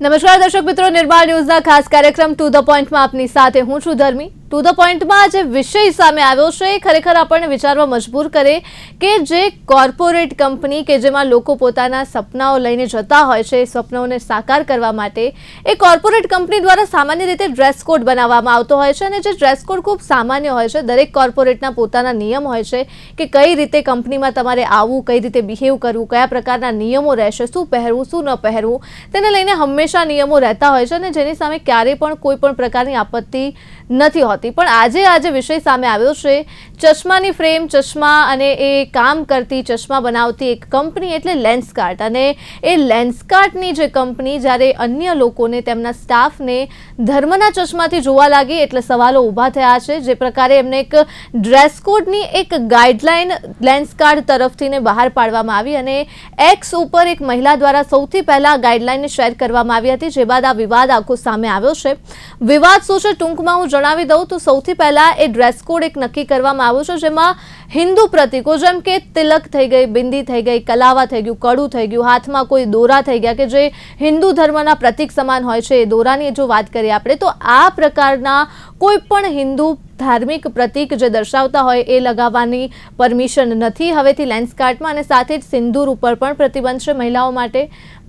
નમસ્કાર દર્શક મિત્રો, નિર્માણ ન્યૂઝના ખાસ કાર્યક્રમ ટુ ધ પોઈન્ટમાં આપની સાથે હું છું ધર્મી। ટુ ધ પોઈન્ટમાં જે વિષય સામે આવ્યો છે એ ખરેખર આપણને વિચારવા મજબૂર કરે કે જે કોર્પોરેટ કંપની કે જેમાં લોકો પોતાના સપનાઓ લઈને જતા હોય છે, સપનાઓને સાકાર કરવા માટે એ કોર્પોરેટ કંપની દ્વારા સામાન્ય રીતે ડ્રેસ કોડ બનાવવામાં આવતો હોય છે અને જે ડ્રેસ કોડ ખૂબ સામાન્ય હોય છે। દરેક કોર્પોરેટના પોતાના નિયમ હોય છે કે કઈ રીતે કંપનીમાં તમારે આવવું, કઈ રીતે બિહેવ કરવું, કયા પ્રકારના નિયમો રહેશે, શું પહેરવું શું ન પહેરવું, તેને લઈને હંમેશા નિયમો રહેતા હોય છે અને જેની સામે ક્યારેય પણ કોઈ પણ પ્રકારની આપત્તિ નથી હોતી। પણ આજે વિષય સામે આવ્યો છે ચશ્માની ફ્રેમ, ચશ્મા અને એ કામ કરતી ચશ્મા બનાવતી એક કંપની એટલે લેન્સકાર્ટ। અને એ લેન્સકાર્ટની જે કંપની જ્યારે અન્ય લોકોને, તેમના સ્ટાફને ધર્મના ચશ્માથી જોવા લાગી એટલે સવાલો ઊભા થયા છે। જે પ્રકારે એમને એક ડ્રેસ કોડની એક ગાઈડલાઈન લેન્સકાર્ટ તરફથી બહાર પાડવામાં આવી અને એક્સ ઉપર એક મહિલા દ્વારા સૌથી પહેલા ગાઈડલાઈન શેર કરવામાં આવી હતી, જે બાદ આ વિવાદ આખો સામે આવ્યો છે। વિવાદ શું છે ટૂંકમાં હું જણાવી દઉં તો સૌથી પહેલા એ ડ્રેસ કોડ એક નક્કી કરવામાં આવ્યો છે જેમાં હિન્દુ પ્રતીકો જેમ કે તિલક થઈ ગઈ, બિંદી થઈ ગઈ, કલાવા થઈ ગયું, કડું થઈ ગયું, હાથમાં કોઈ દોરા થઈ ગયા કે જે હિન્દુ ધર્મના પ્રતીક સમાન હોય છે, એ દોરાની જો વાત કરીએ આપણે તો આ પ્રકારના કોઈ પણ હિન્દુ ધાર્મિક પ્રતીક જે દર્શાવતા હોય એ લગાવવાની પરમિશન નથી હવેથી લેન્સકાર્ટમાં અને સાથે જ સિંદૂર ઉપર પણ પ્રતિબંધ છે મહિલાઓ માટે।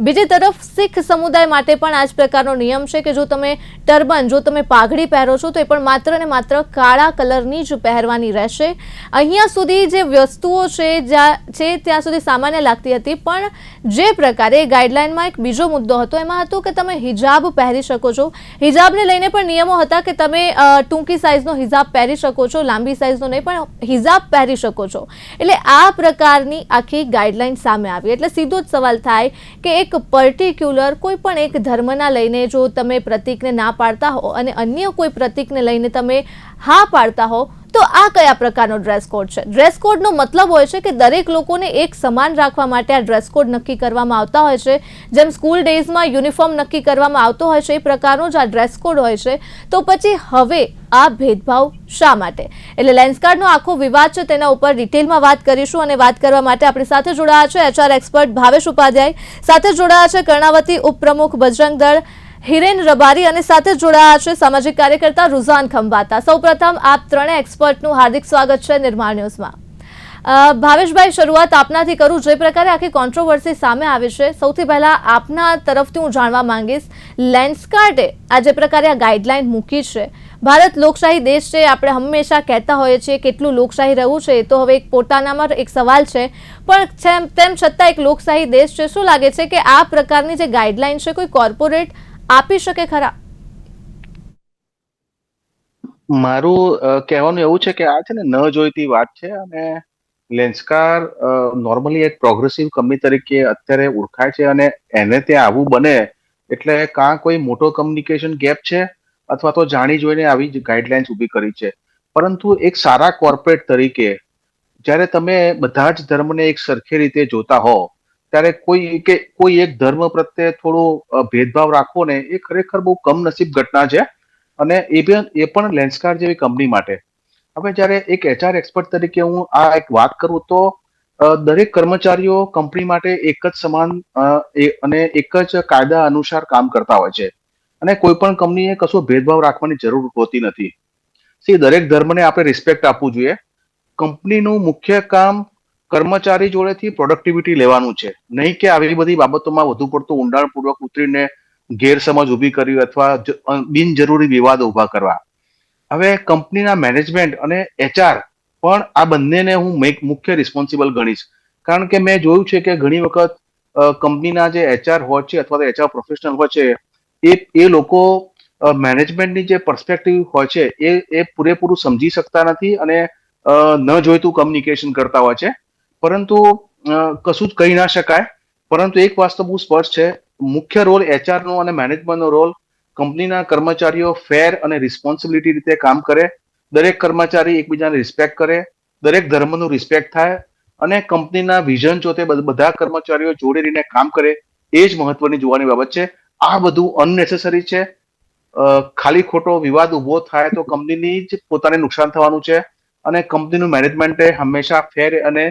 બીજી તરફ શીખ સમુદાય માટે પણ આ જ પ્રકારનો નિયમ છે કે જો તમે ટર્બન, જો તમે પાઘડી પહેરો છો તો એ પણ માત્ર ને માત્ર કાળા કલરની જ પહેરવાની રહેશે। અહીંયા સુધી જે વસ્તુઓ છે ત્યાં સુધી સામાન્ય લાગતી હતી, પણ જે પ્રકારે ગાઈડલાઈનમાં એક બીજો મુદ્દો હતો એમાં હતો કે તમે હિજાબ પહેરી શકો છો। હિજાબને લઈને પણ નિયમો હતા કે તમે ટૂંકી સાઇઝનો હિજાબ પહેરી શકો છો, લાંબી સાઇઝનો નહીં પણ હિજાબ પહેરી શકો છો। એટલે આ પ્રકારની આખી ગાઈડલાઈન સામે આવી એટલે સીધો જ સવાલ થાય કે એક પર્ટિક્યુલર કોઈ પણ એક ધર્મના લઈને જો તમે પ્રતીકને ના પાડતા હો અને અન્ય કોઈ પ્રતીકને લઈને તમે હા પાડતા હો તો આ કયા પ્રકારનો ડ્રેસ કોડ છે? ડ્રેસ કોડનો મતલબ હોય છે કે દરેક લોકોને એક સમાન રાખવા માટે આ ડ્રેસ કોડ નક્કી કરવામાં આવતા હોય છે। જેમ સ્કૂલ ડેઝમાં યુનિફોર્મ નક્કી કરવામાં આવતો હોય છે એ પ્રકારનો જ આ ડ્રેસ કોડ હોય છે। તો પછી હવે આ ભેદભાવ શા માટે? એટલે લેન્સકાર્ટનો આખો વિવાદ છે તેના ઉપર ડિટેલમાં વાત કરીશું અને વાત કરવા માટે આપણી સાથે જોડાયા છે એચઆર એક્સપર્ટ ભાવેશ ઉપાધ્યાય, સાથે જોડાયા છે કર્ણાવતી ઉપપ્રમુખ બજરંગ દળ હિરેન રબારી અને સાથે જોડાયા છે સામાજિક કાર્યકર્તા રુઝાન ખંભાતા। સૌપ્રથમ આપ ત્રણેય એક્સપર્ટનું હાર્દિક સ્વાગત છે નિર્માણ ન્યૂઝમાં। ભાવેશભાઈ, શરૂઆત આપનાથી કરું। જે પ્રકારે આખી કોન્ટ્રોવર્સી સામે આવી છે, સૌથી પહેલા આપના તરફથી હું જાણવા માંગીશ, લેન્સકાર્ટે આ જે પ્રકારે આ ગાઈડલાઈન મૂકી છે, ભારત લોકશાહી દેશ છે, આપણે હંમેશા કહેતા હોઈએ છીએ કેટલું લોકશાહી રહેવું છે એ તો હવે એક પોતાનામાં એક સવાલ છે, પણ તેમ છતાં એક લોકશાહી દેશ છે, શું લાગે છે કે આ પ્રકારની જે ગાઈડલાઈન છે કોઈ કોર્પોરેટ આપી શકે ખરા? મારું કહેવાનું એવું છે કે આ છે ને ન જોઈતી વાત છે અને લેન્સકાર નોર્મલી એક પ્રોગ્રેસિવ કંપની તરીકે અત્યારે ઓળખાય છે અને એને ત્યાં આવવું બને એટલે કાં કોઈ મોટો કમ્યુનિકેશન ગેપ છે અથવા તો જાણી જોઈને આવી જ ગાઈડલાઇન્સ ઊભી કરી છે। પરંતુ એક સારા કોર્પોરેટ તરીકે જ્યારે તમે બધા જ ધર્મને એક સરખી રીતે જોતા હો ત્યારે કોઈ એક ધર્મ પ્રત્યે થોડો ભેદભાવ રાખવો ને એ ખરેખર બહુ કમનસીબ ઘટના છે અને એ પણ લેન્સકાર્ટ જેવી કંપની માટે। હવે જ્યારે એક એચઆર એક્સપર્ટ તરીકે હું આ એક વાત કરું તો દરેક કર્મચારીઓ કંપની માટે એક જ સમાન અને એક જ કાયદા અનુસાર કામ કરતા હોય છે અને કોઈ પણ કંપનીએ કશો ભેદભાવ રાખવાની જરૂર હોતી નથી। દરેક ધર્મને આપણે રિસ્પેક્ટ આપવું જોઈએ। કંપનીનું મુખ્ય કામ કર્મચારી જોડેથી પ્રોડક્ટિવિટી લેવાનું છે, નહીં કે આવી બધી બાબતોમાં વધુ પડતું ઊંડાણપૂર્વક ઉતરીને ગેરસમજ ઊભી કરવી અથવા બિનજરૂરી વિવાદો ઊભા કરવા। હવે કંપનીના મેનેજમેન્ટ અને એચઆર પણ આ બંનેને હું મુખ્ય રિસ્પોન્સિબલ ગણીશ, કારણ કે મેં જોયું છે કે ઘણી વખત કંપનીના જે એચઆર હોય છે અથવા તો એચઆર પ્રોફેશનલ હોય છે એ લોકો મેનેજમેન્ટની જે પર્સપેક્ટિવ હોય છે એ પૂરેપૂરું સમજી શકતા નથી અને ન જોઈતું કમ્યુનિકેશન કરતા હોય છે। પરંતુ કશું જ કહી ના શકાય। પરંતુ એક વાસ્તવ બહુ સ્પષ્ટ છે, મુખ્ય રોલ એચઆરનો અને મેનેજમેન્ટનો રોલ કંપનીના કર્મચારીઓ ફેર અને રિસ્પોન્સિબિલિટી રીતે કામ કરે, દરેક કર્મચારી એકબીજાને રિસ્પેક્ટ કરે, દરેક ધર્મનું રિસ્પેક્ટ થાય અને કંપનીના વિઝન જોતે બધા કર્મચારીઓ જોડે રહીને કામ કરે, એ જ મહત્વની જોવાની બાબત છે। આ બધું અનનેસેસરી છે। ખાલી ખોટો વિવાદ ઉભો થાય તો કંપનીની જ પોતાને નુકસાન થવાનું છે અને કંપનીનું મેનેજમેન્ટે હંમેશા ફેર અને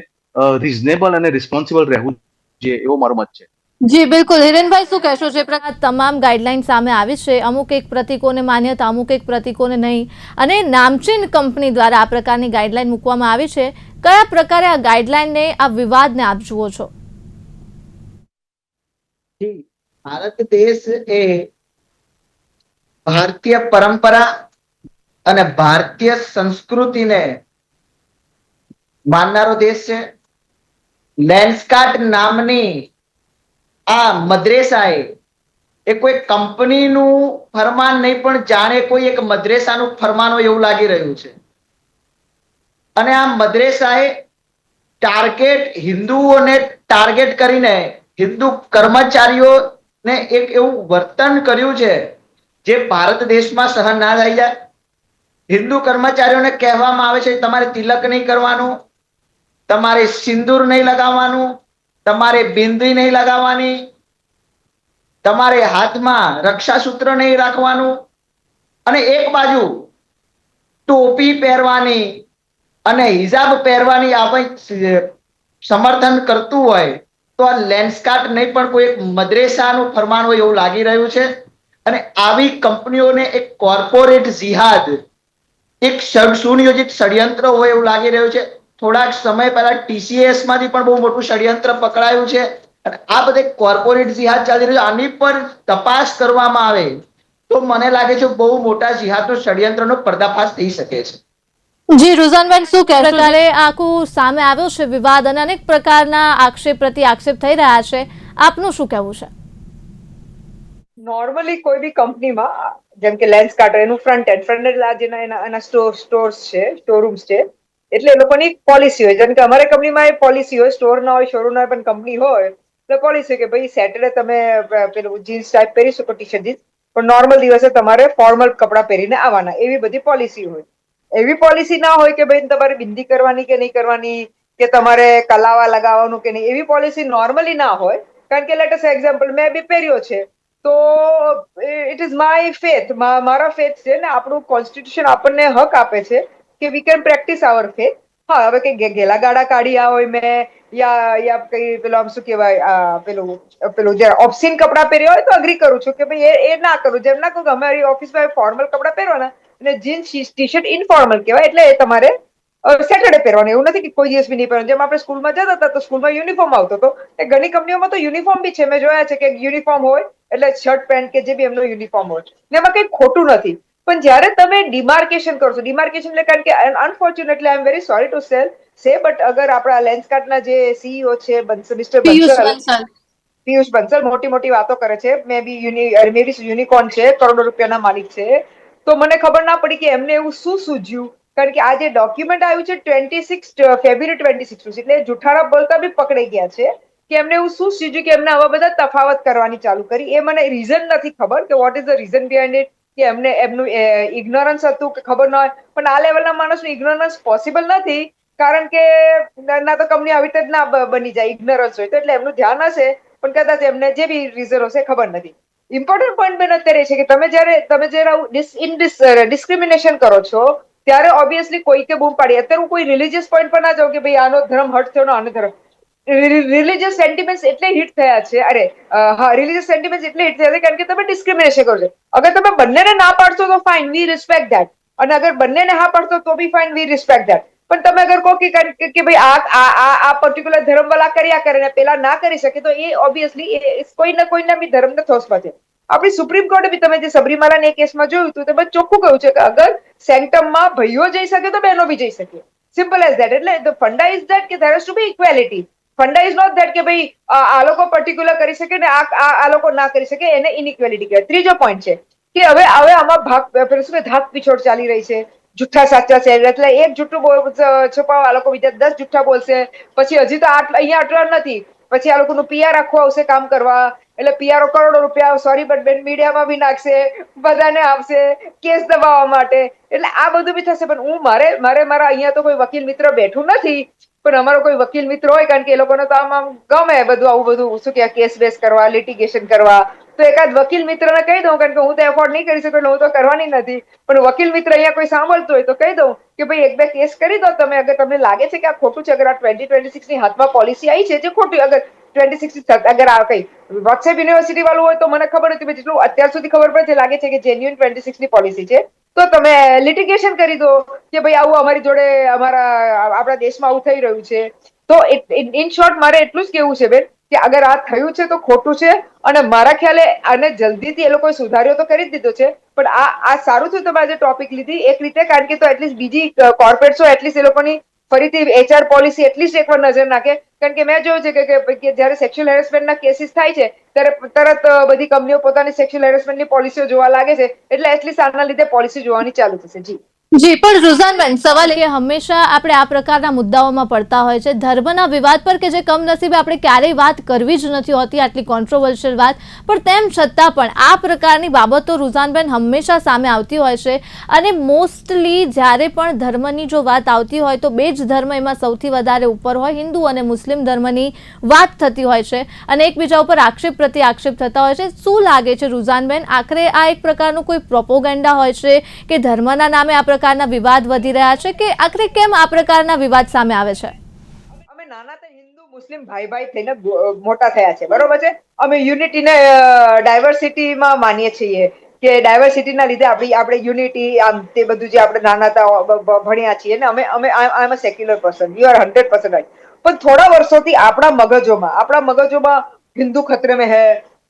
રિઝનેબલ અને રિસ્પોન્સિબલ રહેવું જોઈએ, એવો મારો મત છે। જી બિલકુલ, હિરેનભાઈ શું કહેશો? જે પ્રકાર તમામ ગાઈડલાઈન સામે આવી છે, અમુક એક પ્રતીકોને માન્યતા, અમુક એક પ્રતીકોને નહીં, અને નામચીન કંપની દ્વારા આ પ્રકારની ગાઈડલાઈન મૂકવામાં આવી છે, કયા પ્રકારે આ ગાઈડલાઈનને, આ વિવાદને આપ જુઓ છો? ભારત દેશ એ ભારતીય પરંપરા અને ભારતીય સંસ્કૃતિને માનનારો દેશ છે. લેન્સકાર્ટ નામની આ મદ્રેસાએ એ કોઈ કંપનીનું ફરમાન નહીં, પણ જાણે કોઈ એક મદ્રેસાનું ફરમાન હોય એવું લાગી રહ્યું છે. અને આ મદ્રેસાએ હિન્દુઓને ટાર્ગેટ કરીને હિન્દુ કર્મચારીઓને એક એવું વર્તન કર્યું છે જે ભારત દેશમાં સહન ના થઈ જાય. હિન્દુ કર્મચારીઓને કહેવામાં આવે છે તમારે તિલક નહીં કરવાનું, તમારે સિંદૂર નહીં લગાવવાનું, તમારે બિંદી નહીં લગાવવાની, તમારે હાથમાં રક્ષાસૂત્ર નહીં રાખવાનું, અને એક બાજુ ટોપી પહેરવાની અને હિજાબ પહેરવાની આપણે સમર્થન કરતું હોય તો આ લેન્સકાર્ટ નહીં પણ કોઈ એક મદ્રેસાનું ફરમાન હોય એવું લાગી રહ્યું છે. અને આવી કંપનીઓને એક કોર્પોરેટ જિહાદ, એક સુનિયોજિત ષડયંત્ર હોય એવું લાગી રહ્યું છે. થોડાક સમય પહેલા ટીસીએસ માંથી પણ બહુ મોટું ષડયંત્ર પકડાયું છે. અને આ બધે કોર્પોરેટ જિહાદ ચાલી રહ્યું છે. આની પર તપાસ કરવામાં આવે તો મને લાગે છે બહુ મોટા જિહાદનો ષડયંત્રનો પર્દાફાશ થઈ શકે છે. જી રૂઝાનબેન, શું કહેશો? પ્રકારે આખું સામે આવ્યો છે વિવાદ, અને અનેક પ્રકારના આક્ષેપ પ્રતિ આક્ષેપ થઈ રહ્યા છે, આપનું શું કહેવું છે? નોર્મલી કોઈ બી કંપનીમાં જેમ કે લેન્સકાર્ટ એનું ફ્રન્ટ એન્ડ એના સ્ટોર્સ છે, શોરૂમ્સ છે, એટલે એ લોકોની પોલિસી હોય. જેમ કે અમારી કંપનીમાં એ પોલિસી હોય, સ્ટોર ના હોય, શોરૂમ ના હોય, પણ કંપની હોય એટલે પોલિસી કે ભાઈ સેટરડે તમે પેલું જીન્સ ટાઈપ પહેરી શકો, ટી શર્ટ જીન્સ, પણ નોર્મલ દિવસે તમારે ફોર્મલ કપડાં પહેરીને આવવાના, એવી બધી પોલિસી હોય. એવી પોલિસી ના હોય કે ભાઈ તમારે બિંદી કરવાની કે નહીં કરવાની, કે તમારે કલાવા લગાવવાનું કે નહીં, એવી પોલિસી નોર્મલી ના હોય. કારણ કે લેટ અસ એક્ઝામ્પલ મેં બી પહેર્યો છે તો ઇટ ઇઝ માય ફેથ, મારા ફેથ છે ને, આપણું કોન્સ્ટિટ્યુશન આપણને હક આપે છે કે વી કેન પ્રેક્ટિસ આવર ફેથ. હા, હવે કઈ ગેલા ગાડા કાઢ્યા હોય મેં, યા કઈ પેલું આમ શું કહેવાય, પેલું જે ઓપ્સિન કપડાં પહેર્યા હોય તો અગ્રી કરું છું કે ભાઈ એ ના કરું. જેમ ના કહું કે અમારી ઓફિસમાં ફોર્મલ કપડાં પહેરવાના અને જીન્સ ટી શર્ટ ઇનફોર્મલ કહેવાય, એટલે એ તમારે સેટરડે પહેરવાનું. એવું નથી કે કોઈ દિવસ બી નહીં પહેરવાનું. જેમ આપણે સ્કૂલમાં જતા હતા તો સ્કૂલમાં યુનિફોર્મ આવતો હતો, એ ઘણી કંપનીઓમાં તો યુનિફોર્મ બી છે, મેં જોયા છે કે યુનિફોર્મ હોય એટલે શર્ટ પેન્ટ કે જે બી એમનો યુનિફોર્મ હોય, ને એમાં કઈ ખોટું નથી. પણ જ્યારે તમે ડિમાર્કેશન કરશો, ડિમાર્કેશન એટલે કારણ કે unfortunately I am very sorry to but અગર આપણા લેન્સકાર્ટના જે સીઈઓ છે મિસ્ટર પિયુષ બંસલ મોટી મોટી વાતો કરે છે, મે બી યુનિકોર્ન છે, કરોડો રૂપિયાના માલિક છે, તો મને ખબર ના પડી કે એમને એવું શું સૂઝ્યું. કારણ કે આ જે ડોક્યુમેન્ટ આવ્યું છે ફેબ્રુઆરી 26 એટલે જુઠ્ઠાણા બોલતા બી પકડાઈ ગયા છે કે એમને એવું શું સૂઝ્યું કે એમને આવા બધા તફાવત કરવાની ચાલુ કરી. એ મને રીઝન નથી ખબર કે what is the reason behind it, કે એમને એમનું ઇગ્નોરન્સ હતું કે ખબર ન હોય. પણ આ લેવલના માણસનું ઇગ્નોરન્સ પોસિબલ નથી, કારણ કે ના તો કંપની આવી રીતે ના બની જાય ઇગ્નોરન્સ હોય તો. એટલે એમનું ધ્યાન હશે, પણ કદાચ એમને જે બી રીઝન હશે ખબર નથી. ઇમ્પોર્ટન્ટ પોઈન્ટ બેન અત્યારે છે કે તમે જ્યારે ડિસ્ક્રિમિનેશન કરો છો ત્યારે ઓબ્વિયસલી કોઈ કે બૂમ પાડી. અત્યારે હું કોઈ રિલીજીયસ પોઈન્ટ પર ના જાઉં કે ભાઈ આનો ધર્મ હટ થયો, આનો ધર્મ, રિલીજીયસ સેન્ટિમેન્ટ્સ એટલે હિટ થયા છે. રિલીજીયસ સેન્ટિમેન્ટ્સ એટલે હિટ થયા છે કારણ કે તમે ડિસ્ક્રિમિનેશન કરો છો. અગર તમે બંનેને ના પાડશો તો ફાઇન, વી રિસ્પેક્ટ ધેટ, અને અગર બંનેને હા પાડશો તો બી ફાઇન, વી રિસ્પેક્ટ ધેટ. પણ તમે અગર કહો કે ભાઈ આ પર્ટિક્યુલર ધર્મવાળા કર્યા કરે ને પેલા ના કરી શકે, તો એ ઓબ્વિયસલી કોઈના કોઈના બી ધર્મને ઠોસવા છે. આપણી સુપ્રીમ કોર્ટે બી તમે જે સબરીમાલાના કેસમાં જોયું હતું તેમાં ચોખ્ખું કહ્યું છે કે અગર સેન્ટમમાં ભાઈઓ જઈ શકે તો બહેનો બી જઈ શકે, સિમ્પલ એઝ ધેટ. એટલે ધ ફંડા ઇઝ ધેટ કે there has to be equality. Funda is not that કે ભાઈ આ લોકો પર્ટિક્યુલર કરી શકે ને આ લોકો ના કરી શકે, એને ઇનઇક્વેલિટી કહેવાય. ત્રીજો પોઈન્ટ છે કે હવે આમાં ધાક પીછોડ ચાલી રહી છે, જુઠ્ઠા સાચા છે, એટલે એક જુઠ્ઠું છુપાવવા આ લોકો બીજા 10 જુઠ્ઠા બોલશે, પછી હજી તો અહીંયા અટલા નથી, પછી આ લોકોનું પીઆર આખું આવશે કામ કરવા, એટલે પીઆરઓ કરોડો રૂપિયા સોરી બટ બેન મીડિયામાં બી નાખશે, બધાને આપશે કેસ દબાવવા માટે. એટલે આ બધું બી થશે. પણ હું મારા અહીંયા તો કોઈ વકીલ મિત્ર બેઠું નથી, પણ અમારો કોઈ વકીલ મિત્ર હોય, કારણ કે એ લોકોને તો આમ ગમે બધું આવું બધું શું કે કેસ બેસ કરવા, લિટિગેશન કરવા, તો એકાદ વકીલ મિત્રને કહી દઉં, કારણ કે હું તો એફોર્ડ નહીં કરી શકું એટલે હું તો કરવાની નથી. પણ વકીલ મિત્ર અહીંયા કોઈ સાંભળતું હોય તો કહી દઉં કે ભાઈ 1-2 કેસ કરી દો તમે, અગર તમને લાગે છે કે આ ખોટું છે. અગર આ 2026 ની હાથમાં પોલિસી આવી છે જે ખોટી, અગર 2060 અગર આ કઈ વોટ્સએપ યુનિવર્સિટી વાળું હોય તો મને ખબર હતી, જેટલું અત્યાર સુધી ખબર પડે છે લાગે છે કે જેન્યુઅન 26 ની પોલિસી છે. તો તમે લિટિગેશન કરી દો કે ભાઈ આવું અમારી જોડે આપણા દેશમાં આવું થઈ રહ્યું છે. તો ઇન શોર્ટ મારે એટલું જ કેવું છે બેન કે અગર આ થયું છે તો ખોટું છે, અને મારા ખ્યાલે આને જલ્દીથી એ લોકોએ સુધાર્યો તો કરી જ દીધો છે, પણ આ સારું થયું તમે આજે ટોપિક લીધી એક રીતે, કારણ કે તો એટલીસ્ટ બીજી કોર્પોરેટ્સો એટલીસ્ટ એ લોકોની ફરીથી HR પોલિસી એટલીસ્ટ એકવાર નજર નાખે. કારણ કે મેં જોયું છે કે જયારે સેક્સ્યુઅલ હેરેસમેન્ટના કેસીસ થાય છે ત્યારે તરત બધી કંપનીઓ પોતાની સેક્સ્યુઅલ હેરેસમેન્ટની પોલિસીઓ જોવા લાગે છે, એટલે એટલીસ્ટ આના લીધે પોલિસી જોવાની ચાલુ થશે. જી પણ રુઝાનબેન, સવાલ એ કે હંમેશા આપણે આ પ્રકારના મુદ્દાઓમાં પડતા હોય છે, ધર્મના વિવાદ પર કે જે કમનસીબે આપણે ક્યારેય વાત કરવી જ નથી હોતી, આટલી કોન્ટ્રોવર્શિયલ વાત, પણ તેમ છતાં પણ આ પ્રકારની બાબતો રુઝાનબેન હંમેશા સામે આવતી હોય છે. અને મોસ્ટલી જ્યારે પણ ધર્મની જો વાત આવતી હોય તો બે જ ધર્મ એમાં સૌથી વધારે ઉપર હોય, હિન્દુ અને મુસ્લિમ ધર્મની વાત થતી હોય છે અને એકબીજા ઉપર આક્ષેપ પ્રત્યે આક્ષેપ થતા હોય છે. શું લાગે છે રુઝાનબેન, આખરે આ એક પ્રકારનું કોઈ પ્રોપોગેન્ડા હોય છે કે ધર્મના નામે આ પ્રકારના વિવાદ વધી રહ્યા છે, કે આખરે કેમ આ પ્રકારના વિવાદ સામે આવે છે? અમે નાના હતા હિન્દુ મુસ્લિમ ભાઈ ભાઈ થઈને મોટા થયા છે, બરોબર છે. અમે યુનિટીને ડાયવર્સિટીમાં માનીએ છીએ કે ડાયવર્સિટીના લીધે આપણે યુનિટી આમ તે બધું જે આપણે નાના હતા ભણ્યા છીએ ને અમે અમે I am a secular person, you are 100% right. પણ થોડા વર્ષોથી આપણા મગજોમાં હિન્દુ ખતરે મેં હૈ,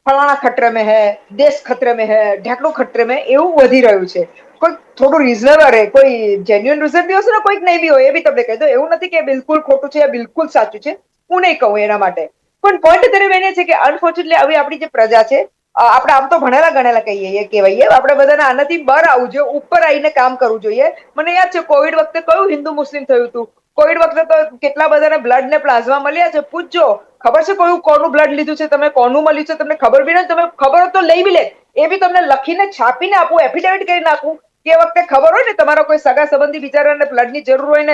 ફલાણા ખતરે મેં હૈ, દેશ ખતરે મેં હૈ, ઢેકણું ખતરે મેં, એવું વધી રહ્યું છે. કોઈ થોડું રીઝનેબલ રહે, કોઈ જેન્યુઅન રીઝન બી હશે ને, કોઈક નહીં બી હોય, એ બી તમને કહી દો. એવું નથી કે બિલકુલ ખોટું છે, બિલકુલ સાચું છે, હું નહીં કહું એના માટે. પણ પોઈન્ટ તરફ એને છે કે અનફોર્ચ્યુનેટલી હવે આપણી જે પ્રજા છે, આપણે આમ તો ભણેલા ગણેલા કહેવાય, આપણે બધાને આનાથી બહાર આવવું જોઈએ, ઉપર આવીને કામ કરવું જોઈએ. મને યાદ છે કોવિડ વખતે કયું હિન્દુ મુસ્લિમ થયું હતું. કોવિડ વખતે તો કેટલા બધાને બ્લડ ને પ્લાઝમા મળ્યા છે. પૂછજો, ખબર છે કોનું બ્લડ લીધું છે તમે, કોનું મળ્યું છે તમને ખબર બી નહીં, તમે ખબર હોય તો લઈ બી લે, એ બી તમને લખીને છાપીને આપું, એફિડેવિટ કરીને આપું. કે વખતે ખબર હોય ને તમારા કોઈ સગા સંબંધી બિચારાને બ્લડ ની જરૂર હોય ને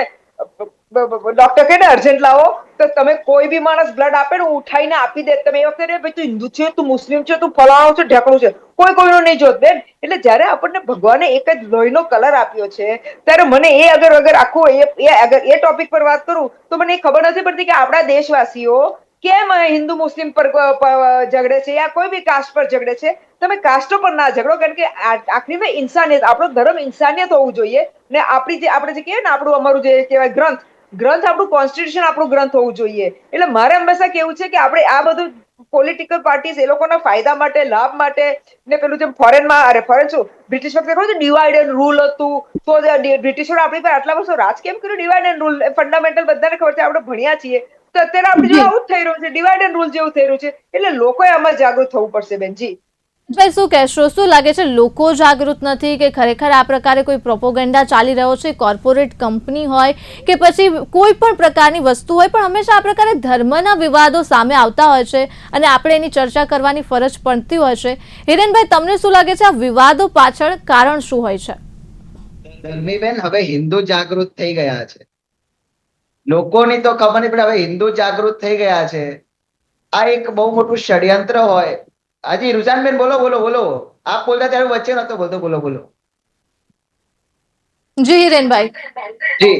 ડોક્ટર કહે ને અર્જન્ટ લાવો, તો તમે કોઈ બી માણસ બ્લડ આપે ને ઉઠાઈને આપી દે. તમે એ વખતે ભાઈ તું હિન્દુ છે, તું મુસ્લિમ છે, તું ફલાણો છે, ઢેકણું છે, કોઈ કોઈનું નહીં જોત બેન. એટલે જયારે આપણને ભગવાને એક જ લોહીનો કલર આપ્યો છે ત્યારે મને એ અગર આખું એ ટોપિક પર વાત કરું તો મને એ ખબર નથી પડતી કે આપણા દેશવાસીઓ કેમ હિન્દુ મુસ્લિમ પર ઝઘડે છે યા કોઈ બી કાસ્ટ પર ઝઘડે છે. તમે કાસ્ટો પર ના ઝઘડો, કારણ કે આખરીમાં ઇન્સાનિયત, આપણો ધર્મ ઇન્સાનિયત હોવું જોઈએ. ને આપણે જે કહેવાય ને અમારું જે કહેવાય ગ્રંથ આપણું કોન્સ્ટિટ્યુશન આપણું ગ્રંથ હોવું જોઈએ. એટલે મારે હંમેશા કેવું છે કે આપણે આ બધું પોલિટિકલ પાર્ટીઝ એ લોકોના ફાયદા માટે, લાભ માટે, ને પેલું જેમ ફોરેન શું બ્રિટિશ વખતે ખબર છે ડિવાઈડ એન્ડ રૂલ હતું, તો બ્રિટિશોએ આપણી પર આટલા વર્ષો રાજ કેમ કર્યું? ડિવાઈડ એન્ડ રૂલ ફંડામેન્ટલ બધાને ખબર છે, આપણે ભણ્યા છીએ. તો અત્યારે આપણી જોડે આવું જ થઈ રહ્યું છે, ડિવાઈડ એન્ડ રૂલ જેવું થઈ રહ્યું છે. એટલે લોકોએ આમાં જાગૃત થવું પડશે બેન. જી ભાઈ, શું કહેશો? શું લાગે છે, લોકો જાગૃત નથી કે ખરેખર આ પ્રકારે કોઈ પ્રોપોગેન્ડા ચાલી રહ્યો છે? કોર્પોરેટ કંપની હોય કે પછી કોઈ પણ પ્રકારની વસ્તુ હોય, પણ હંમેશા આ પ્રકારે ધર્મના વિવાદો સામે આવતા હોય છે અને આપણે એની ચર્ચા કરવાની ફરજ પડતી હોય છે. હિરેનભાઈ, તમને શું લાગે છે, આ વિવાદો પાછળ કારણ શું હોય છે? ધર્મીબેન, હવે હિન્દુ જાગૃત થઈ ગયા છે. લોકોની તો ખબર નહીં, પણ હવે હિન્દુ જાગૃત થઈ ગયા છે. આ એક બહુ મોટું ષડયંત્ર હોય. હાજી રુઝાનબેન, બોલો બોલો બોલો. આપ બોલતા ત્યારે વચ્ચે નતો બોલતો, બોલો બોલો. જી હિરેનભાઈ. જી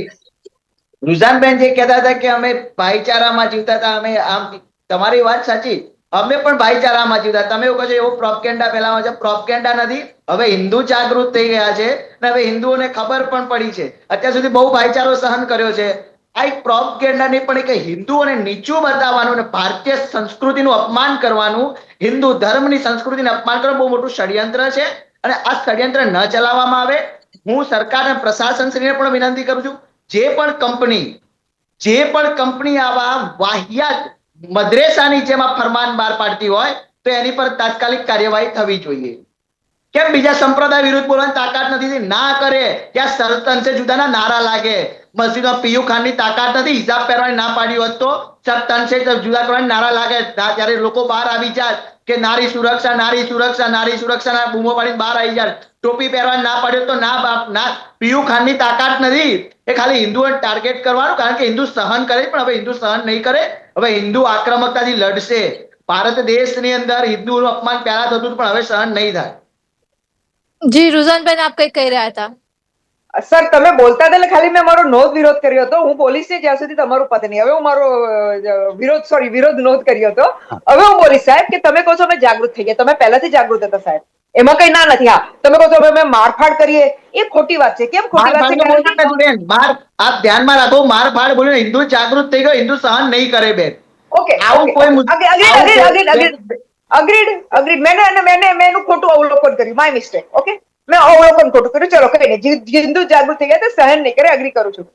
રુઝાનબેન જે કહેતા હતા કે અમે ભાઈચારામાં જીવતા હતા, અમે આમ, તમારી વાત સાચી, અમે પણ ભાઈચારામાં જીવતા. તમે એવું કહો છો એવો પ્રોપગેન્ડા ફેલાવો છો, પ્રોપગેન્ડા નથી. હવે હિન્દુ જાગૃત થઈ ગયા છે અને હવે હિન્દુઓને ખબર પણ પડી છે. અત્યાર સુધી બહુ ભાઈચારો સહન કર્યો છે. આ એક પ્રોપગેન્ડા નહીં પણ કે હિન્દુઓને નીચું બતાવવાનું અને ભારતીય સંસ્કૃતિનું અપમાન કરવાનું, હિન્દુ ધર્મની સંસ્કૃતિને અપમાન કરવાનું બહુ મોટું ષડયંત્ર છે. અને આ ષડયંત્ર ન ચલાવવામાં આવે. હું સરકાર અને પ્રશાસનશ્રીને પણ વિનંતી કરું છું, જે પણ કંપની આવા વાહિયાત મદ્રેસાની જેમ ફરમાન બહાર પાડતી હોય તો એની પર તાત્કાલિક કાર્યવાહી થવી જોઈએ. કેમ બીજા સંપ્રદાય વિરુદ્ધ બોલવાની તાકાત નથી? ના કરે ત્યાં સરતનસે જુદાના નારા લાગે. મસ્જિદમાં પીયુ ખાનની તાકાત નથી, હિજાબ પહેરવાની ના પાડી હોત તો સરતનસે જુદા કરવાની નારા લાગે. ત્યારે લોકો બહાર આવી જાય કે નારી સુરક્ષા, નારી સુરક્ષા, નારી સુરક્ષાના બૂમો પાડીને બહાર આવી જાય. ટોપી પહેરવાની ના પાડ્યો તો ના, પીયુ ખાનની તાકાત નથી. એ ખાલી હિન્દુઓને ટાર્ગેટ કરવાનું, કારણ કે હિન્દુ સહન કરે, પણ હવે હિન્દુ સહન નહીં કરે. હવે હિન્દુ આક્રમકતાથી લડશે. ભારત દેશની અંદર હિન્દુઓનું અપમાન પહેલા થતું, પણ હવે સહન નહીં થાય. જી રુઝાનબેન, આપ કઈ કહી રહ્યા હતા? સર તમે બોલતા હતા એટલે ખાલી મેં મારો નોંધ વિરોધ કર્યો હતો. હું બોલીશ નહીં જ્યાં સુધી તમારું પતે નહીં. હવે હું મારો વિરોધ નોંધ કર્યો હતો. હવે હું બોલીશ સાહેબ કે તમે કહો છો અમે જાગૃત થઈ ગયા. તમે પહેલાથી જાગૃત હતા સાહેબ, એમાં કઈ ના નથી. હા, તમે કહો છો હવે અમે મારફાડ કરીએ, એ ખોટી વાત છે. કેમ ખોટી વાત છે? કારણ કે બેન આપ ધ્યાનમાં રાખો, માર ફાડ બોલીને હિન્દુ જાગૃત થઈ ગયો, હિન્દુ સહન નહીં કરે બેન. ઓકે, આવું કોઈ અગ્રીડ. મેં એનું ખોટું અવલોકન કર્યું. My mistake. ઓકે, મેં અવલોકન ખોટું કર્યું. ચલો કઈ નહીં. હિન્દુ જાગૃત થઈ ગયા તો સહન નહીં કરે, અગ્રી કરું છું.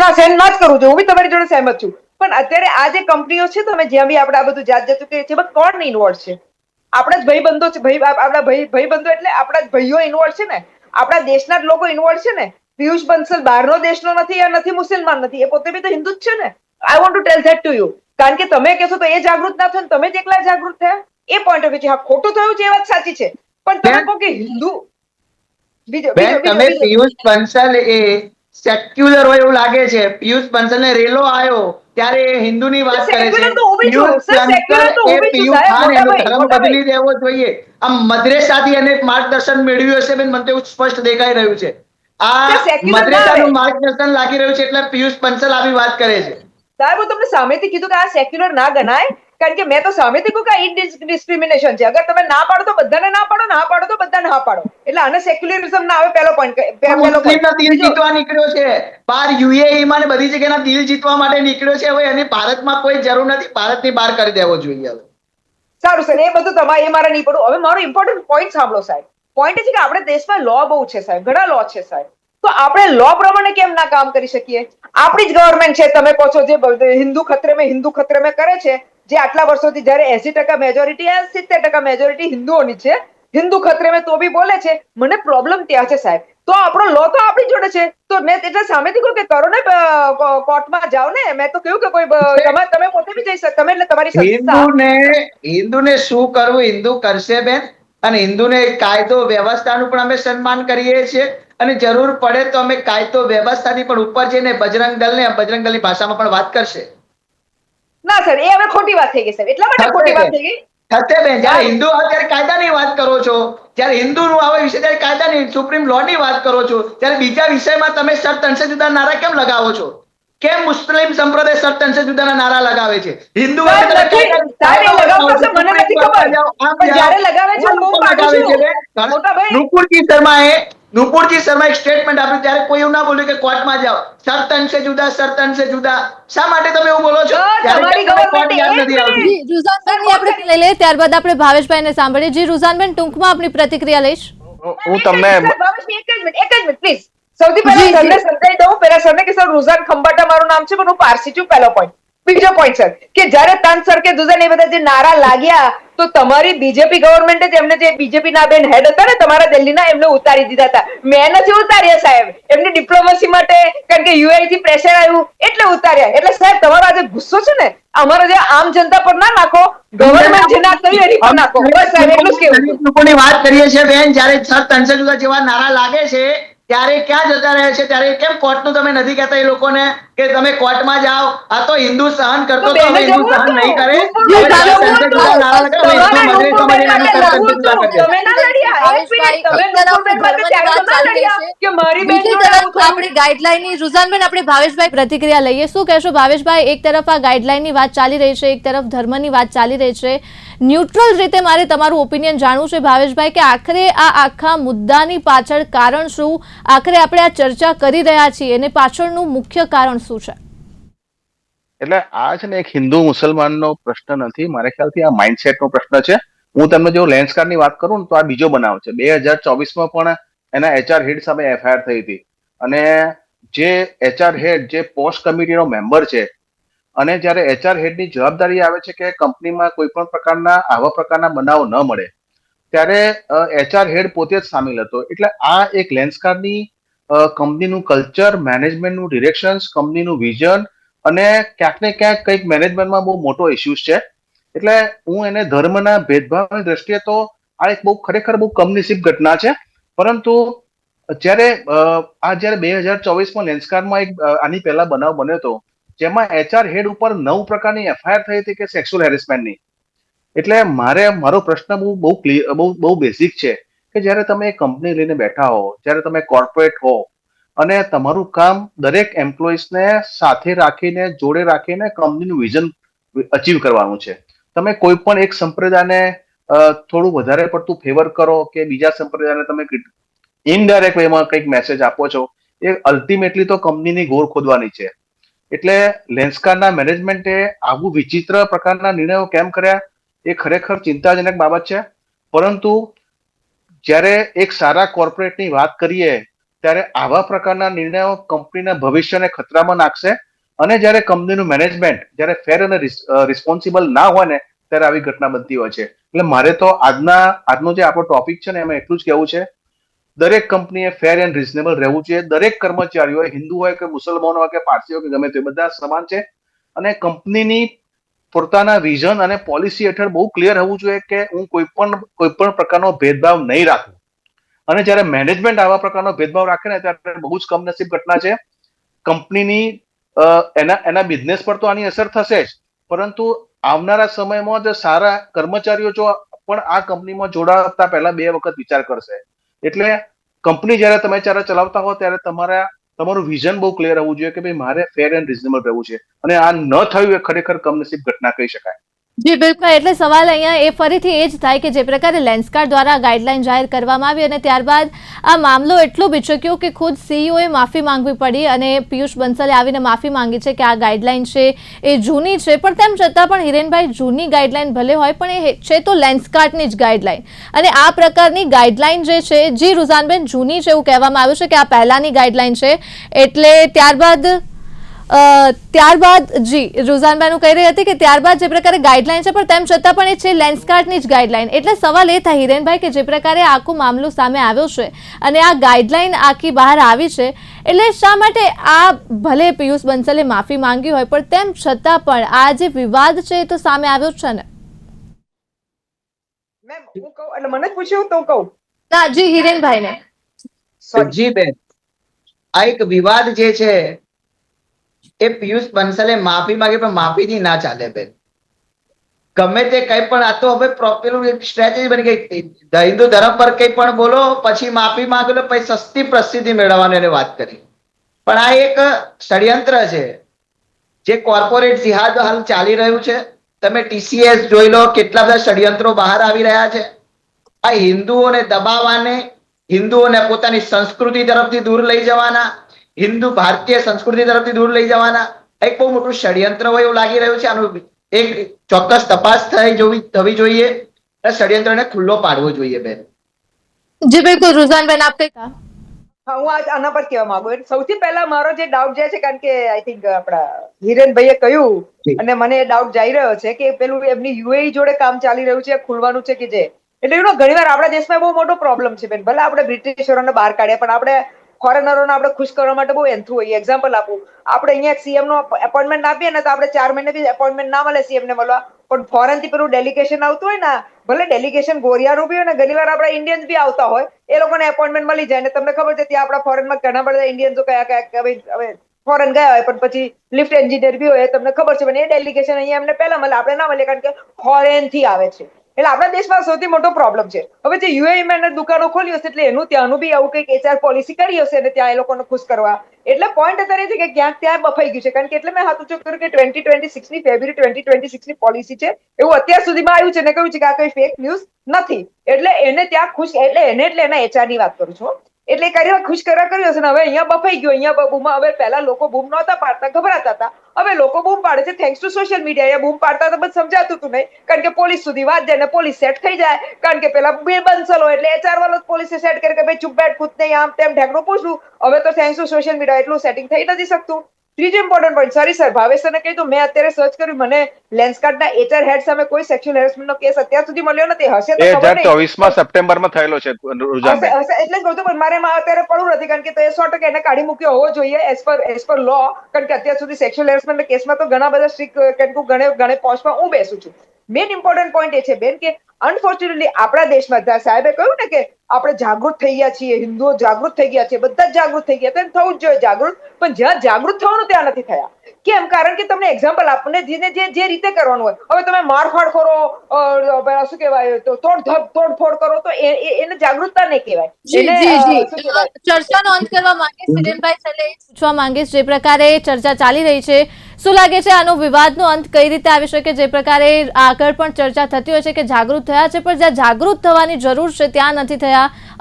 ના, સહન ના જ કરું છું. હું બી તમારી જોડે સહેમત છું. પણ અત્યારે આ જે કંપનીઓ છે, તમે જ્યાં બી આપણે આ બધું જાત જાતું કરીએ છીએ, કોણ ઇન્વોલ્વ છે? આપણા જ ભાઈબંધો છે. આપણા ભાઈબંધો એટલે આપણા જ ભાઈઓ ઇન્વોલ્વ છે ને, આપણા દેશના જ લોકો ઇન્વોલ્વ છે ને. પિયુષ બંસલ બહારનો દેશનો નથી, એ નથી મુસલમાન નથી, એ પોતે બી તો હિન્દુ જ છે ને. I want to tell that to you. કારણ કે તમે કહેશો તો એ જાગૃત ના થયો, તમે જ એકલા જાગૃત થયા, એ પોઈન્ટ ઓફ વ્યૂ છે. હા, ખોટું થયું છે એ વાત સાચી છે, પણ તમે કહો કે હિન્દુ તમે પિયુષ બંસલ એ સેક્યુલર હોય એવું લાગે છે. પિયુષ બંસલ ને રેલો આવ્યો ત્યારે એ હિન્દુની વાત કરે છે. સેક્યુલર તો હું બી છું. પિયુષ સર, સેક્યુલર તો હું બંસલ એ બી છું, પિયુષ સાહેબ, ખાન મોટા એનો ભાઈ, ધર્મ મોટા બદલી દેવો જોઈએ. આમ મદ્રેસાથી એને માર્ગદર્શન મેળવ્યું હશે બેન, મને તો એવું સ્પષ્ટ દેખાઈ રહ્યું છે. આ સર, સેક્યુલર ના મદ્રેસાનું આવે. માર્ગદર્શન લાગી રહ્યું છે એટલે પિયુષ બંસલ આવી વાત કરે છે. સાહેબ, હું તમને સામેથી કીધું કે આ સેક્યુલર ના ગણાય, કારણ કે મેં તો સામેથી કહ્યું કે આ ઇનડિસ્ક્રિમિનેશન છે. અગર તમે ના પાડો તો બધાને ના પાડો, ના પાડો તો બધાને હા પાડો. એટલે આને સેક્યુલરિઝમ ના આવે. પહેલો પોઈન્ટ. મુસ્લિમનો દિલ જીતવા નીકળ્યો છે, બહાર યુએઈ માં ને બધી જગ્યાના દિલ જીતવા માટે નીકળ્યો છે. હવે એને ભારતમાં કોઈ જરૂર નથી, ભારતની બહાર કરી દેવો જોઈએ. હવે સારું સર, એ બધું તમારે એ મારે નહીં પડવું. હવે મારો ઇમ્પોર્ટન્ટ પોઈન્ટ સાંભળો સાહેબ. પોઈન્ટ એ છે કે આપણે દેશમાં લો બહુ છે સાહેબ, ઘણા લો છે સાહેબ. તો આપણે લો પ્રમાણે કેમ ના કામ કરી શકીએ? આપણી જ ગવર્મેન્ટ છે, તમે કહો છો જે હિન્દુ ખતરે મેં કરે છે, જે આટલા વર્ષોથી જયારે 80% મેજોરિટી 70% મેજોરિટી હિન્દુઓની છે, હિન્દુ ખતરે મેં તો બી બોલે છે. મને પ્રોબ્લેમ ત્યાં છે સાહેબ. તો આપણો લો તો આપણી જોડે છે, તો મેં એટલે સામેથી કહ્યું કે કરો ને, કોર્ટમાં જાઓ ને. મેં તો કહ્યું કે કોઈ તમે પોતે બી જઈ શકો, તમે એટલે તમારી સંસ્થા. હિન્દુને શું કરવું હિન્દુ કરશે બેન. અને હિન્દુને કાયદો વ્યવસ્થાનું પણ અમે સન્માન કરીએ છીએ, અને જરૂર પડે તો અમે કાયદો વ્યવસ્થાની પણ ઉપર જઈને બજરંગ દળની ભાષામાં પણ વાત કરશે. ના સર, એ હવે ખોટી વાત થઈ ગઈ સાહેબ. એટલા માટે ખોટી વાત થઈ ગઈ. થશે બેન. જયારે હિન્દુ આવે ત્યારે કાયદાની વાત કરો છો, જયારે હિન્દુનું આવે વિષય ત્યારે કાયદાની સુપ્રીમ લો ની વાત કરો છો, ત્યારે બીજા વિષયમાં તમે સર 300 જુદા નારા કેમ લગાવો છો? કેમ મુસ્લિમ સંપ્રદાય સર 300 જુદાના નારા લગાવે છે? હિન્દુ સાહેબ, મને નથી ખબર, પણ જ્યારે લગાવે છે હું પાડું છું. મોટા ભાઈ, નુપુરજી શર્મા એક સ્ટેટમેન્ટ આપ્યું ત્યારે કોઈ એવું ના બોલ્યું કે કોર્ટમાં જાઓ. સર 300 જુદા. શા માટે તમે એવું બોલો છો? તમારી ગવર્મેન્ટ યાદ નથી આવતી. જી રુઝાનબેનની આપણે લઈ લઈએ, ત્યારબાદ આપણે ભાવેશભાઈને સાંભળીએ. જી રુઝાનબેન, ટૂંકમાં આપની પ્રતિક્રિયા લઈશ. હું તમને એક જ મિનિટ પ્લીઝ. સૌથી પહેલા સરને સમજાવી દઉં. પહેલા સરને કે સર રુઝાન ખંભાટા મારું નામ છે, પણ હું પારસી છું. પહેલો પોઈન્ટ. બીજો પોઈન્ટ સર, કે જ્યારે તન સર કે દુઝન એ બધા જે નારા લાગ્યા, તો તમારી બીજેપી ગવર્મેન્ટે જેમને જે બીજેપી ના બેન હેડ હતા ને તમારા દિલ્હીના, એમને ઉતારી દીધા હતા. મેં નથી ઉતાર્યા સાહેબ, એમની ડિપ્લોમસી માટે, કારણ કે યુએઈ થી પ્રેશર આવ્યું એટલે ઉતાર્યા. એટલે સાહેબ તમારો આજે ગુસ્સો છે ને, અમારો જે આમ જનતા પર ના નાખો, ગવર્મેન્ટ જે ના કર્યું એની પર નાખો. બસ સાહેબ, એટલું જ કેવું હતું. લોકોની વાત કરીએ છીએ બેન, જ્યારે સર 300 જુદા જેવા નારા લાગે છે ત્યારે ક્યાં જતા રહે છે? ત્યારે કેમ કોર્ટનું તમે નથી કહેતા એ લોકોને કે તમે કોર્ટમાં જાઓ? આ તો હિન્દુ સહન કરતો તો હવે હિન્દુ સહન નહીં કરે. આપણી ગાઈડલાઈનની રુઝાનબેન, આપણે ભાવેશભાઈ પ્રતિક્રિયા લઈએ. શું કહેશો ભાવેશભાઈ? એક તરફ આ ગાઈડલાઈનની વાત ચાલી રહી છે, એક તરફ ધર્મની વાત ચાલી રહી છે. ન્યુટ્રલ રીતે મારે તમારું ઓપિનિયન જાણવું છે ભાવેશભાઈ, કે આખરે આ આખા મુદ્દાની પાછળ કારણ શું? આખરે આપણે આ ચર્ચા કરી રહ્યા છીએ એને પાછળનું મુખ્ય કારણ શું છે? એટલે આ છે ને એક હિન્દુ મુસલમાનનો પ્રશ્ન નથી, મારા ખ્યાલથી આ માઇન્ડસેટનો પ્રશ્ન છે. હું તમને જો લેન્સકારની વાત કરું ને તો આ બીજો બનાવ છે. 2024માં પણ એના HR હેડ સામે FIR થઈ હતી, અને જે HR હેડ જે પોસ્ટ કમિટીનો મેમ્બર છે, અને જ્યારે HR હેડની જવાબદારી આવે છે કે કંપનીમાં કોઈ પણ પ્રકારના આવા પ્રકારના બનાવ ન મળે, ત્યારે HR હેડ પોતે જ સામેલ હતો. એટલે આ એક લેન્સકારની કંપનીનું કલ્ચર, મેનેજમેન્ટનું ડિરેક્શન્સ, કંપનીનું વિઝન, અને ક્યાંક ને ક્યાંક કંઈક મેનેજમેન્ટમાં બહુ મોટો ઇસ્યુઝ છે. એટલે હું એને ધર્મના ભેદભાવની દ્રષ્ટિએ તો આ એક ખરેખર બહુ કમનસીબ ઘટના છે. પરંતુ જ્યારે 2024માં લેન્સકારમાં એક આની પહેલા બનાવ બન્યો હતો, જેમાં HR હેડ ઉપર 9 પ્રકારની FIR થઈ હતી કે સેક્સ્યુઅલ હેરેસમેન્ટની. એટલે મારો પ્રશ્ન બહુ બેઝિક છે કે જ્યારે તમે કંપની લઈને બેઠા હો, જ્યારે તમે કોર્પોરેટ હો, અને તમારું કામ દરેક એમ્પ્લોઈઝને સાથે રાખીને જોડે રાખીને કંપનીનું વિઝન અચીવ કરવાનું છે. તમે કોઈ પણ એક સંપ્રદાયને થોડું વધારે પડતું ફેવર કરો કે બીજા સંપ્રદાયને તમે ઇનડાયરેક્ટ વેમાં કંઈક મેસેજ આપો છો, એ અલ્ટિમેટલી તો કંપનીની ગોળ ખોદવાની છે. એટલે લેન્સકારના મેનેજમેન્ટે આવું વિચિત્ર પ્રકારના નિર્ણયો કેમ કર્યા એ ખરેખર ચિંતાજનક બાબત છે. પરંતુ જ્યારે એક સારા કોર્પોરેટની વાત કરીએ ત્યારે આવા પ્રકારના નિર્ણયો કંપનીના ભવિષ્યને ખતરામાં નાખશે. અને જ્યારે કંપનીનું મેનેજમેન્ટ જ્યારે ફેર અને રિસ્પોન્સિબલ ના હોય ને ત્યારે આવી ઘટના બનતી હોય છે. એટલે મારે તો આજનો જે આપણો ટોપિક છે ને એમાં એટલું જ કહેવું છે, દરેક કંપનીએ ફેર એન્ડ રિઝનેબલ રહેવું જોઈએ. દરેક કર્મચારીઓ હિન્દુ હોય કે મુસલમાન હોય કે પારસી હોય કે ગમે તે બધા સમાન છે. અને કંપનીની પોતાના વિઝન અને પોલિસી હેઠળ બહુ ક્લિયર હોવું જોઈએ કે હું કોઈ પણ પ્રકારનો ભેદભાવ નહીં રાખું. અને જ્યારે મેનેજમેન્ટ આવા પ્રકારનો ભેદભાવ રાખે ને ત્યારે બહુ જ કમનસીબ ઘટના છે. કંપનીની એના બિઝનેસ પર તો આની અસર થશે જ, પરંતુ આવનારા સમયમાં જો સારા કર્મચારીઓ જો પણ આ કંપનીમાં જોડાતા પહેલા 2 વખત વિચાર કરશે. એટલે કંપની જ્યારે તમે ચલાવતા હો ત્યારે તમારું વિઝન બહુ ક્લિયર હોવું જોઈએ કે ભાઈ મારે ફેર એન્ડ રિઝનેબલ રહેવું છે. અને આ ન થયું એ ખરેખર કમનસીબ ઘટના કહી શકાય. જી બિલકુલ. એટલે સવાલ અહીંયા એ ફરીથી એ જ થાય કે જે પ્રકારે લેન્સકાર્ટ દ્વારા ગાઈડલાઈન જાહેર કરવામાં આવી અને ત્યારબાદ આ મામલો એટલો બિચક્યો કે ખુદ સીઈઓએ માફી માંગવી પડી અને પિયુષ બંસલે આવીને માફી માંગી છે કે આ ગાઈડલાઈન છે એ જૂની છે. પણ તેમ છતાં પણ હિરેનભાઈ, જૂની ગાઈડલાઈન ભલે હોય પણ એ છે તો લેન્સકાર્ટની જ ગાઈડલાઈન. અને આ પ્રકારની ગાઈડલાઈન જે છે, જી રૂઝાનબેન, જૂની છે એવું કહેવામાં આવ્યું છે કે આ પહેલાની ગાઈડલાઈન છે. એટલે ત્યારબાદ જી રૂઝાનબેન કહી રહી હતી કે ત્યારબાદ જે પ્રકારે ગાઈડલાઈન છે પણ તેમ છતાં પણ એ છે લેન્સકાર્ટની જ ગાઈડલાઈન. એટલે સવાલ એ થાય હિરેનભાઈ કે જે પ્રકારે આખો મામલો સામે આવ્યો છે અને આ ગાઈડલાઈન આખી બહાર આવી છે, એટલે શા માટે આ ભલે પિયુષ બંસલે માફી માંગી હોય પણ તેમ છતાં પણ આ જે વિવાદ છે એ તો સામે આવ્યો છે ને? મેમ હું કહું એટલે મને જ પૂછ્યું તો કહું ના જી હિરેનભાઈને. જી બેન, આ એક વિવાદ જે છે એ પિયુષ બંસલે માફી માંગી પણ માફીથી ના ચાલે બેન. ગમે તે કઈ પણ, આ તો હવે પેલું સ્ટ્રેટેજી બની ગઈ. હિન્દુ ધર્મ પર કઈ પણ બોલો પછી માફી માંગો પછી સસ્તી પ્રસિદ્ધિ મેળવવાની એને વાત કરી. પણ આ એક ષડયંત્ર છે જે કોર્પોરેટ જિહાદ હાલ ચાલી રહ્યું છે. તમે TCS જોઈ લો, કેટલા બધા ષડયંત્રો બહાર આવી રહ્યા છે. આ હિન્દુઓને દબાવવાને, હિન્દુઓને પોતાની સંસ્કૃતિ તરફથી દૂર લઈ જવાના, હિન્દુ ભારતીય સંસ્કૃતિ તરફથી દૂર લઈ જવાના એક બહુ મોટું ષડયંત્ર હોય એવું લાગી રહ્યું છે. આનું એક ચોક્કસ તપાસ થવી જોઈએ. ષડયંત્રને ખુલ્લો પાડવો જોઈએ બેન. જી બિલકુલ. રૂઝાનબેન આપ કઈ હા, હું આના પર કહેવા માંગુ. સૌથી પહેલા મારો જે ડાઉટ જે છે, કારણ કે આઈ થિંક આપણા હિરેનભાઈએ કહ્યું અને મને ડાઉટ જઈ રહ્યો છે કે પેલું એમની UAE જોડે કામ ચાલી રહ્યું છે, ખુલવાનું છે કે જે, એટલે ઘણી વાર આપણા દેશમાં બહુ મોટો પ્રોબ્લેમ છે બેન. ભલે આપણે બ્રિટિશરોને બહાર કાઢ્યા પણ આપણે ફોરેનરોને આપણે ખુશ કરવા માટે બહુ એન્થું હોઈએ. એક્ઝામ્પલ આપું, આપણે અહીંયા CM નો એપોઇન્ટમેન્ટ આપીએ ને તો આપણે 4 મહિને બી એપોઇન્ટમેન્ટ ના મળે CM ને મળવા, પણ ફોરેન થી પેલું ડેલિગેશન આવતું હોય ને, ભલે ડેલિગેશન ગોરિયાનું બી હોય ને, ઘણી વાર આપણા ઇન્ડિયન્સ બી આવતા હોય, એ લોકોને એપોઇન્ટમેન્ટ મળી જાય. ને તમને ખબર છે ત્યાં આપણા ફોરેનમાં ઘણા બધા ઇન્ડિયન્સો કયા હવે ફોરેન ગયા હોય પણ પછી લિફ્ટ એન્જિનિયર બી હોય, તમને ખબર છે. પણ એ ડેલિગેશન અહીંયા એમને પહેલા મળે, આપણે ના મળે કારણ કે ફોરેન થી આવે છે. એટલે આપણા દેશમાં સૌથી મોટો પ્રોબ્લેમ છે. હવે જે UAE માં દુકાનો ખોલી હશે એટલે એનું ત્યાંનું બી આવું કંઈક HR પોલિસી કરી હશે ને ત્યાં એ લોકોને ખુશ કરવા. એટલે પોઈન્ટ અત્યારે છે કે ક્યાંક ત્યાં બફાઈ ગયું છે. કારણ કે એટલે મેં હાથ ઊંચો કર્યું કે 2026 ની ફેબ્રુઆરી 2026 ની પોલિસી છે એવું અત્યાર સુધીમાં આવ્યું છે ને કહ્યું છે કે આ કઈ ફેક ન્યૂઝ નથી. એટલે એને ત્યાં ખુશ, એટલે એના HR ની વાત કરું છું. એટલે કરી ખુશ કર્યું હશે ને હવે અહીંયા બફાઈ ગયો. અહીંયા બૂમમાં હવે પહેલા લોકો બૂમ નહોતા પાડતા, ગભરાતા હતા. હવે લોકો બૂમ પાડે છે થેન્ક્સ ટુ સોશિયલ મીડિયા. એ બૂમ પાડતા તો બધું સમજાતું હતું નહીં, કારણ કે પોલીસ સુધી વાત જાય ને પોલીસ સેટ થઈ જાય. કારણ કે પેલા બે બંસલો એટલે HR વાળો પોલીસે સેટ કરી કે ભાઈ ચૂપ બેઠ, કૂદ નહીં, આમ તેમ ઢેકણું પૂછવું. હવે તો થેન્ક્સ ટુ સોશિયલ મીડિયા એટલું સેટિંગ થઈ નથી શકતું. ત્રીજો important point, sorry sir, Bhavesh સરને કહી દઉં, મેં અત્યારે સર્ચ કર્યું, મને લેન્સકાર્ટના HR હેડ સામે કોઈ સેક્સ્યુઅલ હેરેસમેન્ટનો કેસ અત્યાર સુધી મળ્યો નથી. હશે તો ખબર નહીં. 2024 સપ્ટેમ્બરમાં થયેલો છે રૂઝાનબેન. હશે એટલે જ કહું છું, પણ મારે અત્યારે પડવું નથી કારણ કે તો એ 100% એને કાઢી મૂક્યો હોવો જોઈએ એઝ પર લો. કારણ કે અત્યાર સુધી સેક્સ્યુઅલ હેરેસમેન્ટ કેસમાં તો ઘણા બધા સ્ટ્રિક્ટ ઘણે પોસ્ટમાં હું બેસું છું. મેઇન ઇમ્પોર્ટન્ટ પોઈન્ટ એ છે બેન કે અનફોર્ચ્યુનેટલી આપણા દેશમાં સાહેબે કહ્યું ને કે આપણે જાગૃત થઈ ગયા છીએ, હિન્દુઓ જાગૃત થઈ ગયા છે, બધા જ જાગૃત થઈ ગયા, તો થવું જ જોઈએ જાગૃત, પણ જ્યાં જાગૃત થવાનું ત્યાં નથી થયા. કેમ? કારણ કે તમને એક્ઝામ્પલ આપણને જે રીતે કરવાનું હોય, હવે તમે મારફાડ કરો, શું કહેવાય, તો તોડફોડ કરો, તો એને જાગૃતતા નહીં કહેવાય. ચર્ચાનો અંત કરવા માંગીશ હિરેનભાઈ, છેલ્લે પૂછવા માંગીશ, જે પ્રકારે ચર્ચા ચાલી રહી છે, શું લાગે છે આનો વિવાદનો અંત કઈ રીતે આવી શકે? જે પ્રકારે આગળ પણ ચર્ચા થતી હોય છે કે જાગૃત થયા છે, પણ જ્યાં જાગૃત થવાની જરૂર છે ત્યાં નથી થયા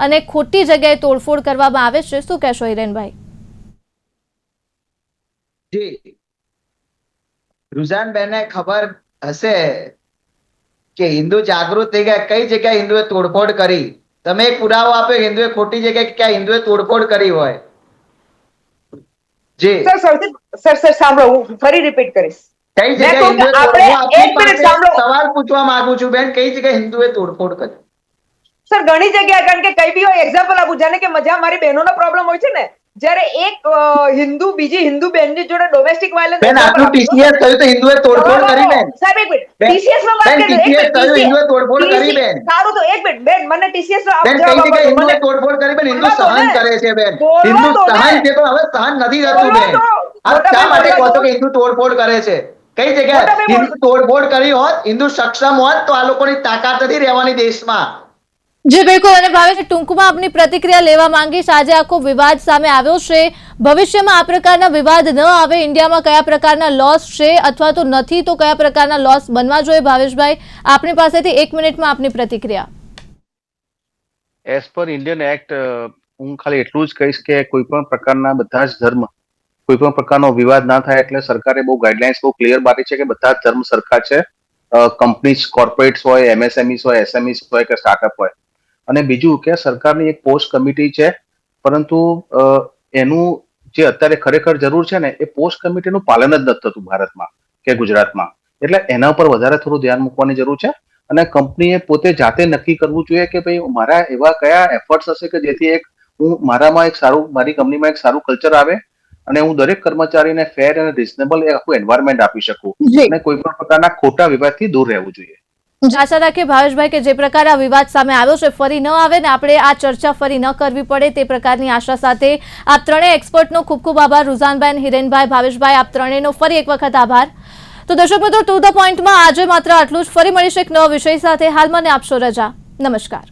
અને ખોટી જગ્યાએ તોડફોડ કરવામાં આવે છે, શું કહેશો હિરેનભાઈ? જી, રુઝાનબેનને ખબર હશે કે હિન્દુ જાગૃત થઈ ગયા, કઈ જગ્યાએ હિન્દુએ તોડફોડ કરી. તમે એક પુરાવો આપ્યો હિન્દુએ ખોટી જગ્યાએ ક્યાં હિન્દુએ તોડફોડ કરી હોય? જી સર સાંભળો, હું ફરી રિપીટ કરીશ. કઈ જગ્યાએ સવાલ પૂછવા માંગુ છું બેન, કઈ જગ્યાએ હિન્દુએ તોડફોડ કરી? સર ઘણી જગ્યાએ, કારણ કે કઈ બી હોય, એક્ઝામ્પલ આપું, જાણે કે મજા મારી બહેનોનો પ્રોબ્લેમ હોય છે ને, જ્યારે એક હિન્દુ બીજી હિન્દુ બેનની જોડે ડોમેસ્ટિક વાયલન્સ, બેન આટલું ટીસીએસ કહ્યું તો હિન્દુએ તોડફોડ કરી બેન. સાહેબ એક મિનિટ, ટીસીએસ માં વાત કરી, ટીસીએસ કહ્યું હિન્દુએ તોડફોડ કરી બેન. સારું, તો એક મિનિટ બેન, મને ટીસીએસ નો બેન કઈ જગ્યાએ હિન્દુએ તોડફોડ કરી બેન? હિન્દુ સહન કરે છે બેન, હિન્દુ સહન છે, તો હવે સહન નથી થતું બેન. આ શા માટે કહો છો કે હિન્દુ તોડફોડ કરે છે? કઈ જગ્યાએ હિન્દુ તોડફોડ કરી હોત, હિન્દુ સક્ષમ હોત, તો આ લોકોની તાકાત નથી રહેવાની દેશમાં. જી બિલકુલ, અને ભાવેશ, ટૂંકમાં આપની પ્રતિક્રિયા લેવા માંગીશ. આજે આખો વિવાદ સામે આવ્યો છે, ભવિષ્યમાં આ પ્રકારના વિવાદ ન આવે, ઇન્ડિયામાં કયા પ્રકારના લોસ છે અથવા તો નથી, તો કયા પ્રકારના લોસ બનવા જોઈએ? ભાવેશભાઈ, આપની પાસેથી 1 મિનિટમાં આપની પ્રતિક્રિયા. એઝ પર ઇન્ડિયન એક્ટ હું ખાલી એટલું જ કહીશ કે કોઈ પણ પ્રકારના બધા જ ધર્મ, કોઈ પણ પ્રકારનો વિવાદ ના થાય, એટલે સરકારે બહુ ગાઈડલાઇન્સ બહુ ક્લિયર પાડી છે કે બધા જ ધર્મ સરખા છે. કંપનીઝ, કોર્પોરેટ્સ હોય, એમએસએમઈસ હોય, એસએમઈસ હોય કે સ્ટાર્ટઅપ હોય. અને બીજું કે સરકારની એક પોસ્ટ કમિટી છે, પરંતુ એનું જે અત્યારે ખરેખર જરૂર છે ને, એ પોસ્ટ કમિટીનું પાલન જ નથી થતું ભારતમાં કે ગુજરાતમાં. એટલે એના ઉપર વધારે થોડું ધ્યાન મૂકવાની જરૂર છે, અને કંપનીએ પોતે જાતે નક્કી કરવું જોઈએ કે ભાઈ મારા એવા કયા એફર્ટ્સ હશે કે જેથી મારામાં એક સારું, મારી કંપનીમાં એક સારું કલ્ચર આવે અને હું દરેક કર્મચારીને ફેર અને રિઝનેબલ આખું એન્વાયરમેન્ટ આપી શકું, અને કોઈ પણ પ્રકારના ખોટા વિવાદથી દૂર રહેવું જોઈએ. આશા રાખીએ ભાવેશભાઈ કે જે પ્રકારે આ વિવાદ સામે આવ્યો છે ફરી ન આવે ને આપણે આ ચર્ચા ફરી ન કરવી પડે, તે પ્રકારની આશા સાથે આપ ત્રણેય એક્સપર્ટનો ખૂબ ખૂબ આભાર. રુઝાનબેન, હિરેનભાઈ, ભાવેશભાઈ, આપ ત્રણેયનો ફરી એક વખત આભાર. તો દર્શક મિત્રો, ટુ ધ પોઈન્ટમાં આજે માત્ર આટલું જ. ફરી મળીશું એક નવો વિષય સાથે. હાલ મને આપશો રજા. નમસ્કાર.